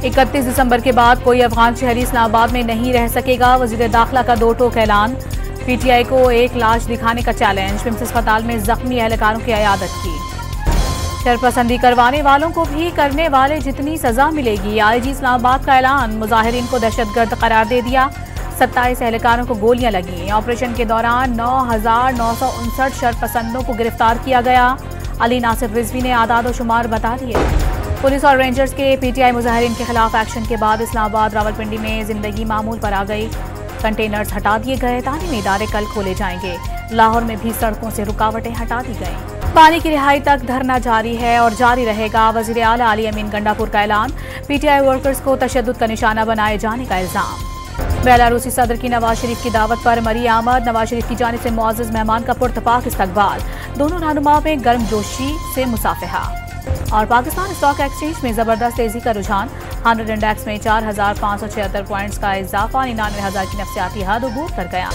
31 दिसंबर के बाद कोई अफगान शहरी इस्लामाबाद में नहीं रह सकेगा। वजीर दाखिला का दो टोक ऐलान। पीटीआई को एक लाश दिखाने का चैलेंज। विम्स अस्पताल में जख्मी एहलकारों की इयादत की। शरपसंदी करवाने वालों को भी करने वाले जितनी सजा मिलेगी। आईजी इस्लामाबाद का ऐलान। मुजाहिरीन को दहशतगर्द करार दे दिया। 27 एहलकारों को गोलियां लगी। ऑपरेशन के दौरान 9,959 शरपसंदों को गिरफ्तार किया गया। अली नासिर रिजवी ने आदाद व शुमार बता दिए। पुलिस और रेंजर्स के पीटीआई मुजाहिरीन के खिलाफ एक्शन के बाद इस्लामाबाद रावलपिंडी में जिंदगी मामूल पर आ गई। कंटेनर्स हटा दिए गए। तालीमी इदारे कल खोले जाएंगे। लाहौर में भी सड़कों से रुकावटें हटा दी गई। पानी की रिहाई तक धरना जारी है और जारी रहेगा। वजीर आला अली अमीन गंडापुर का ऐलान। पीटीआई वर्कर्स को तशद्दुद का निशाना बनाए जाने का इल्जाम। बेलारूसी सदर की नवाज शरीफ की दावत पर मरी आमद। नवाज शरीफ की जानिब से मुअज़्ज़ज़ मेहमान का पुरतपाक इस्तकबाल। दोनों रहनुमाओं में गर्मजोशी से मुसाफहा। और पाकिस्तान स्टॉक एक्सचेंज में जबरदस्त तेजी का रुझान। 100 इंडेक्स में 4,576 पॉइंट्स का इजाफा 99,000 की नफसियाती हद अबूर कर गया।